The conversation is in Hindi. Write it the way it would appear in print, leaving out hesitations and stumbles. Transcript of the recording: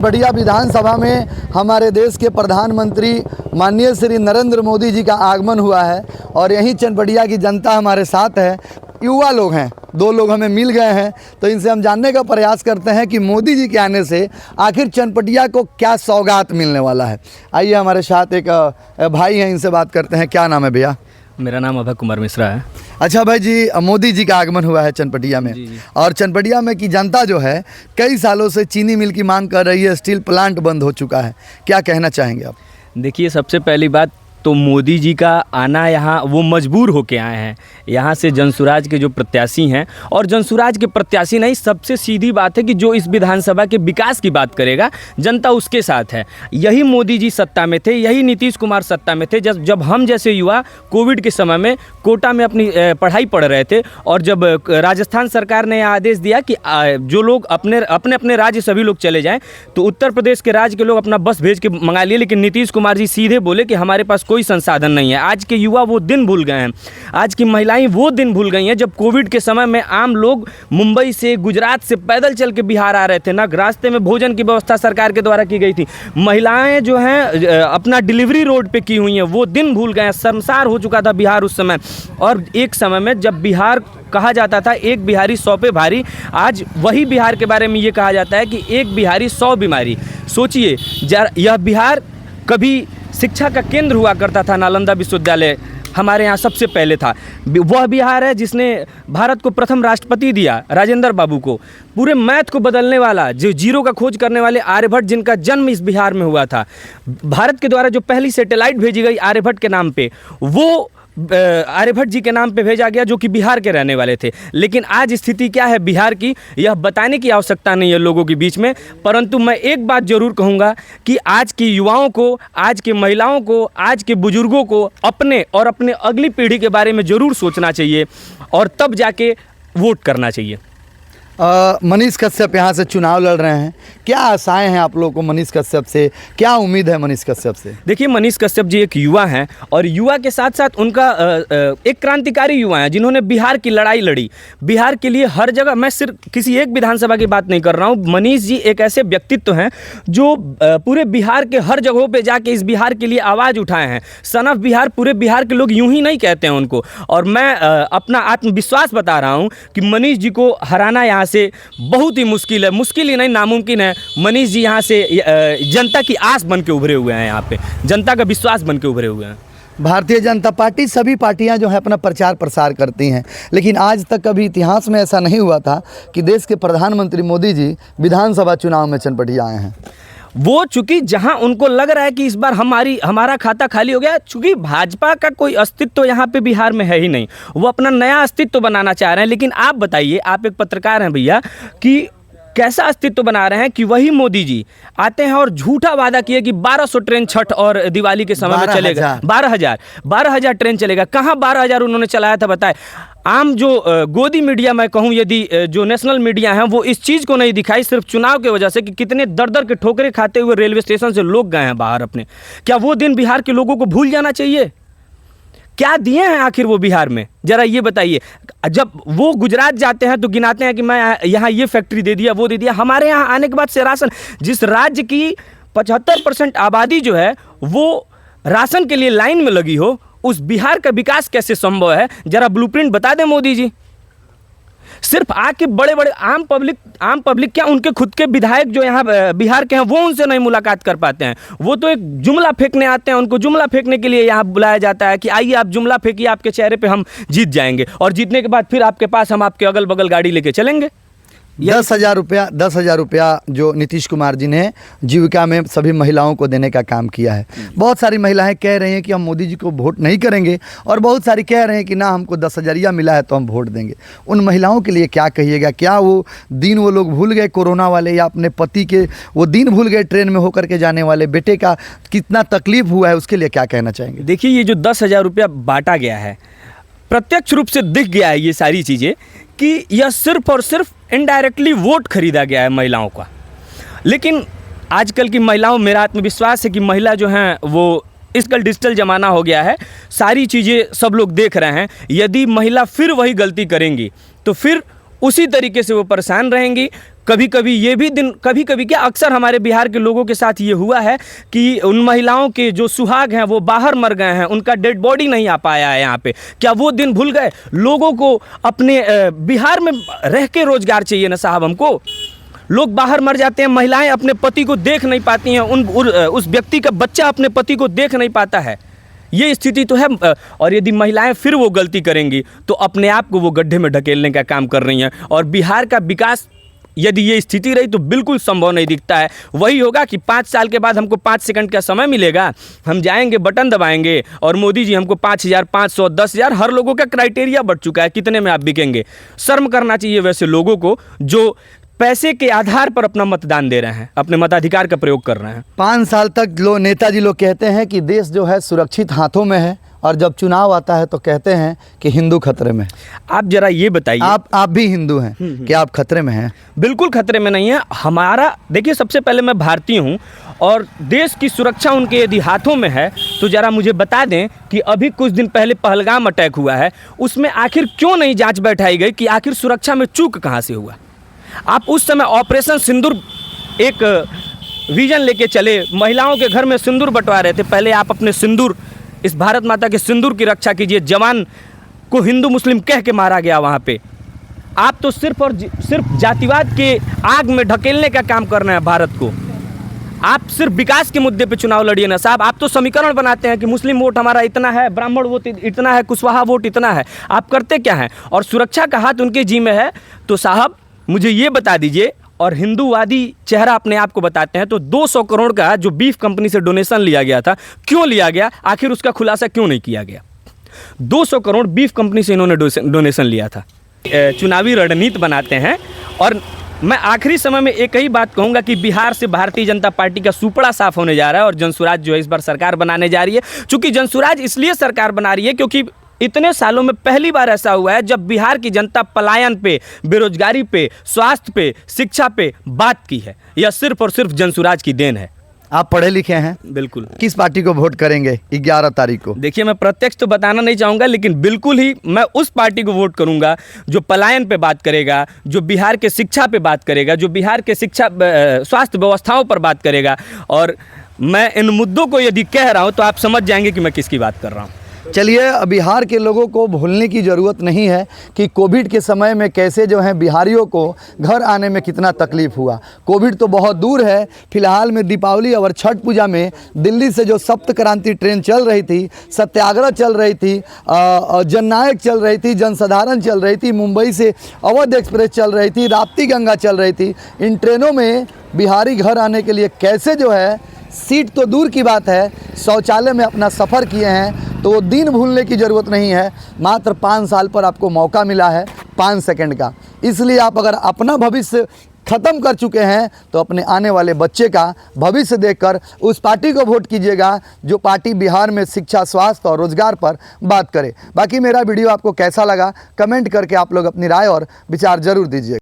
बढ़िया विधानसभा में हमारे देश के प्रधानमंत्री माननीय श्री नरेंद्र मोदी जी का आगमन हुआ है और यहीं चनपटिया की जनता हमारे साथ है। युवा लोग हैं, दो लोग हमें मिल गए हैं, तो इनसे हम जानने का प्रयास करते हैं कि मोदी जी के आने से आखिर चनपटिया को क्या सौगात मिलने वाला है। आइए हमारे साथ एक भाई हैं, इनसे बात करते हैं। क्या नाम है भैया? मेरा नाम अभय कुमार मिश्रा है। अच्छा भाई जी, मोदी जी का आगमन हुआ है चनपटिया में। जी। और चनपटिया में की जनता जो है कई सालों से चीनी मिल की मांग कर रही है, स्टील प्लांट बंद हो चुका है, क्या कहना चाहेंगे आप? देखिए, सबसे पहली बात तो मोदी जी का आना यहाँ वो मजबूर होके आए हैं। यहाँ से जनसुराज के जो प्रत्याशी हैं, और जनसुराज के प्रत्याशी नहीं, सबसे सीधी बात है कि जो इस विधानसभा के विकास की बात करेगा जनता उसके साथ है। यही मोदी जी सत्ता में थे, यही नीतीश कुमार सत्ता में थे जब हम जैसे युवा कोविड के समय में कोटा में अपनी पढ़ाई पढ़ रहे थे, और जब राजस्थान सरकार ने आदेश दिया कि जो लोग अपने अपने राज्य सभी लोग चले जाएँ, तो उत्तर प्रदेश के राज्य के लोग अपना बस भेज के मंगा लिए। लेकिन नीतीश कुमार जी सीधे बोले कि हमारे पास कोई संसाधन नहीं है। आज के युवा वो दिन भूल गए हैं, आज की महिलाएं वो दिन भूल गई हैं जब कोविड के समय में आम लोग मुंबई से, गुजरात से पैदल चल के बिहार आ रहे थे। ना रास्ते में भोजन की व्यवस्था सरकार के द्वारा की गई थी। महिलाएं जो हैं अपना डिलीवरी रोड पे की हुई हैं, वो दिन भूल गए हैं। शर्मसार हो चुका था बिहार उस समय। और एक समय में जब बिहार कहा जाता था एक बिहारी 100 पे भारी, आज वही बिहार के बारे में ये कहा जाता है कि एक बिहारी 100 बीमारी। सोचिए, यह बिहार कभी शिक्षा का केंद्र हुआ करता था। नालंदा विश्वविद्यालय हमारे यहाँ सबसे पहले था। वह बिहार है जिसने भारत को प्रथम राष्ट्रपति दिया, राजेंद्र बाबू को। पूरे मैथ को बदलने वाला, जो जीरो का खोज करने वाले आर्यभट्ट, जिनका जन्म इस बिहार में हुआ था। भारत के द्वारा जो पहली सैटेलाइट भेजी गई आर्यभट्ट के नाम पे, वो आर्यभट्ट जी के नाम पे भेजा गया, जो कि बिहार के रहने वाले थे। लेकिन आज स्थिति क्या है बिहार की, यह बताने की आवश्यकता नहीं है लोगों के बीच में। परंतु मैं एक बात जरूर कहूँगा कि आज की युवाओं को, आज के महिलाओं को, आज के बुजुर्गों को अपने और अपने अगली पीढ़ी के बारे में ज़रूर सोचना चाहिए, और तब जाके वोट करना चाहिए। मनीष कश्यप यहाँ से चुनाव लड़ रहे हैं, क्या आशाएं हैं आप लोगों को मनीष कश्यप से? क्या उम्मीद है मनीष कश्यप से? देखिए, मनीष कश्यप जी एक युवा हैं, और युवा के साथ साथ उनका एक क्रांतिकारी युवा हैं जिन्होंने बिहार की लड़ाई लड़ी। बिहार के लिए हर जगह, मैं सिर्फ किसी एक विधानसभा की बात नहीं कर रहा हूँ। मनीष जी एक ऐसे व्यक्तित्व हैं जो पूरे बिहार के हर जगहों पर जाके इस बिहार के लिए आवाज़ उठाए हैं। सन ऑफ बिहार पूरे बिहार के लोग यूँ ही नहीं कहते हैं उनको। और मैं अपना आत्मविश्वास बता रहा हूँ कि मनीष जी को हराना यहाँ से बहुत ही मुश्किल है। मुश्किल ही नहीं, नामुमकिन है। मनीष जी यहाँ से जनता की आस बन के उभरे हुए हैं, यहाँ पे जनता का विश्वास बन के उभरे हुए हैं। भारतीय जनता पार्टी, सभी पार्टियां जो है अपना प्रचार प्रसार करती हैं, लेकिन आज तक कभी इतिहास में ऐसा नहीं हुआ था कि देश के प्रधानमंत्री मोदी जी विधानसभा चुनाव में चनपटिया आए हैं। वो चूंकि जहां उनको लग रहा है कि इस बार हमारा खाता खाली हो गया, चूंकि भाजपा का कोई अस्तित्व यहाँ पे बिहार में है ही नहीं, वो अपना नया अस्तित्व बनाना चाह रहे हैं। लेकिन आप बताइए, आप एक पत्रकार हैं भैया, कि कैसा अस्तित्व बना रहे हैं कि वही मोदी जी आते हैं और झूठा वादा किए कि 1200 ट्रेन छठ और दिवाली के समय में चलेगा। 12,000 ट्रेन चलेगा। कहाँ 12,000 उन्होंने चलाया था बताए? आम जो गोदी मीडिया मैं कहूँ, यदि जो नेशनल मीडिया हैं, वो इस चीज़ को नहीं दिखाई, सिर्फ चुनाव की वजह से, कि कितने दर के ठोकरे खाते हुए रेलवे स्टेशन से लोग गए हैं बाहर अपने। क्या वो दिन बिहार के लोगों को भूल जाना चाहिए? क्या दिए हैं आखिर वो बिहार में, जरा ये बताइए। जब वो गुजरात जाते हैं तो गिनाते हैं कि मैं यहाँ ये फैक्ट्री दे दिया, वो दे दिया। हमारे यहाँ आने के बाद से राशन, जिस राज्य की 75% आबादी जो है वो राशन के लिए लाइन में लगी हो, उस बिहार का विकास कैसे संभव है? जरा ब्लूप्रिंट बता दें मोदी जी। सिर्फ आके बड़े बड़े आम पब्लिक क्या, उनके खुद के विधायक जो यहाँ बिहार के हैं, वो उनसे नहीं मुलाकात कर पाते हैं। वो तो एक जुमला फेंकने आते हैं, उनको जुमला फेंकने के लिए यहाँ बुलाया जाता है कि आइए आप जुमला फेंकिए, आपके चेहरे पे हम जीत जाएंगे, और जीतने के बाद फिर आपके पास हम आपके अगल बगल गाड़ी लेके चलेंगे। 10,000 रुपया जो नीतीश कुमार जी ने जीविका में सभी महिलाओं को देने का काम किया है। बहुत सारी महिलाएं कह रही हैं कि हम मोदी जी को वोट नहीं करेंगे, और बहुत सारी कह रहे हैं कि ना, हमको 10,000 मिला है तो हम वोट देंगे। उन महिलाओं के लिए क्या कहिएगा? क्या वो दिन वो लोग भूल गए, कोरोना वाले, या अपने पति के वो दिन भूल गए, ट्रेन में होकर के जाने वाले बेटे का कितना तकलीफ हुआ है, उसके लिए क्या कहना चाहेंगे? देखिए, ये जो 10,000 रुपया बांटा गया है, प्रत्यक्ष रूप से दिख गया है ये सारी चीज़ें कि यह सिर्फ और सिर्फ इनडायरेक्टली वोट खरीदा गया है महिलाओं का। लेकिन आजकल की महिलाओं, मेरा आत्मविश्वास है कि महिला जो हैं वो, इसकल डिजिटल ज़माना हो गया है, सारी चीज़ें सब लोग देख रहे हैं। यदि महिला फिर वही गलती करेंगी तो फिर उसी तरीके से वो परेशान रहेंगी। कभी कभी ये भी दिन, कभी कभी क्या अक्सर हमारे बिहार के लोगों के साथ ये हुआ है कि उन महिलाओं के जो सुहाग हैं वो बाहर मर गए हैं, उनका डेड बॉडी नहीं आ पाया है यहाँ पे। क्या वो दिन भूल गए? लोगों को अपने बिहार में रह के रोजगार चाहिए ना साहब हमको। लोग बाहर मर जाते हैं, महिलाएं अपने पति को देख नहीं पाती हैं, उस व्यक्ति का बच्चा अपने पति को देख नहीं पाता है। ये स्थिति तो है। और यदि महिलाएं फिर वो गलती करेंगी तो अपने आप को वो गड्ढे में ढकेलने का काम कर रही हैं। और बिहार का विकास यदि ये स्थिति रही तो बिल्कुल संभव नहीं दिखता है। वही होगा कि 5 साल के बाद हमको 5 सेकंड का समय मिलेगा, हम जाएंगे, बटन दबाएंगे और मोदी जी हमको 5,000, 500, 10,000, हर लोगों का क्राइटेरिया बढ़ चुका है, कितने में आप बिकेंगे। शर्म करना चाहिए वैसे लोगों को जो पैसे के आधार पर अपना मतदान दे रहे हैं, अपने मताधिकार का प्रयोग कर रहे हैं। 5 साल तक नेताजी लोग कहते हैं कि देश जो है सुरक्षित हाथों में है, और जब चुनाव आता है तो कहते हैं कि हिंदू खतरे में। आप जरा ये बताइए, आप भी हिंदू हैं, कि आप खतरे में हैं? बिल्कुल खतरे में नहीं है। हमारा देखिए, सबसे पहले मैं भारतीय हूँ और देश की सुरक्षा उनके यदि हाथों में है तो ज़रा मुझे बता दें कि अभी कुछ दिन पहले पहलगाम अटैक हुआ है, उसमें आखिर क्यों नहीं जांच बैठाई गई कि आखिर सुरक्षा में चूक कहाँ से हुआ। आप उस समय ऑपरेशन सिंदूर एक विजन लेके चले, महिलाओं के घर में सिंदूर बंटवा रहे थे। पहले आप अपने सिंदूर, इस भारत माता के सिंदूर की रक्षा कीजिए। जवान को हिंदू मुस्लिम कह के मारा गया वहाँ पे। आप तो सिर्फ और सिर्फ जातिवाद के आग में ढकेलने का काम कर रहे हैं भारत को। आप सिर्फ विकास के मुद्दे पे चुनाव लड़िए ना साहब। आप तो समीकरण बनाते हैं कि मुस्लिम वोट हमारा इतना है, ब्राह्मण वोट इतना है, कुशवाहा वोट इतना है। आप करते क्या हैं? और सुरक्षा का हाथ उनके जी में है। तो साहब मुझे ये बता दीजिए, और हिंदूवादी चेहरा अपने आप को बताते हैं, तो 200 करोड़ का जो बीफ कंपनी से डोनेशन लिया गया था, क्यों लिया गया? आखिर उसका खुलासा क्यों नहीं किया गया? 200 करोड़ बीफ कंपनी से इन्होंने डोनेशन लिया था। चुनावी रणनीति बनाते हैं। और मैं आखिरी समय में एक ही बात कहूंगा कि बिहार से भारतीय जनता पार्टी का सुपड़ा साफ होने जा रहा है और जनसुराज जो है इस बार सरकार बनाने जा रही है। चूंकि जनसुराज इसलिए सरकार बना रही है क्योंकि इतने सालों में पहली बार ऐसा हुआ है जब बिहार की जनता पलायन पे, बेरोजगारी पे, स्वास्थ्य पे, शिक्षा पे बात की है। यह सिर्फ और सिर्फ जनसुराज की देन है। आप पढ़े लिखे हैं? बिल्कुल। किस पार्टी को वोट करेंगे 11 तारीख को? देखिए, मैं प्रत्यक्ष तो बताना नहीं चाहूँगा, लेकिन बिल्कुल ही मैं उस पार्टी को वोट करूँगा जो पलायन पे बात करेगा, जो बिहार के शिक्षा पे बात करेगा, जो बिहार के शिक्षा स्वास्थ्य व्यवस्थाओं पर बात करेगा। और मैं इन मुद्दों को यदि कह रहा हूँ तो आप समझ जाएंगे कि मैं किसकी बात कर रहा हूँ। चलिए, बिहार के लोगों को भूलने की ज़रूरत नहीं है कि कोविड के समय में कैसे जो है बिहारियों को घर आने में कितना तकलीफ़ हुआ। कोविड तो बहुत दूर है, फिलहाल में दीपावली और छठ पूजा में दिल्ली से जो सप्त क्रांति ट्रेन चल रही थी, सत्याग्रह चल रही थी, जननायक चल रही थी, जनसाधारण चल रही थी, मुंबई से अवध एक्सप्रेस चल रही थी, राप्ती गंगा चल रही थी, इन ट्रेनों में बिहारी घर आने के लिए कैसे जो है, सीट तो दूर की बात है, शौचालय में अपना सफ़र किए हैं। तो वो दिन भूलने की ज़रूरत नहीं है। मात्र 5 साल पर आपको मौका मिला है 5 सेकंड का। इसलिए आप अगर अपना भविष्य ख़त्म कर चुके हैं तो अपने आने वाले बच्चे का भविष्य देखकर उस पार्टी को वोट कीजिएगा जो पार्टी बिहार में शिक्षा, स्वास्थ्य और रोजगार पर बात करे। बाकी मेरा वीडियो आपको कैसा लगा कमेंट करके आप लोग अपनी राय और विचार ज़रूर दीजिए।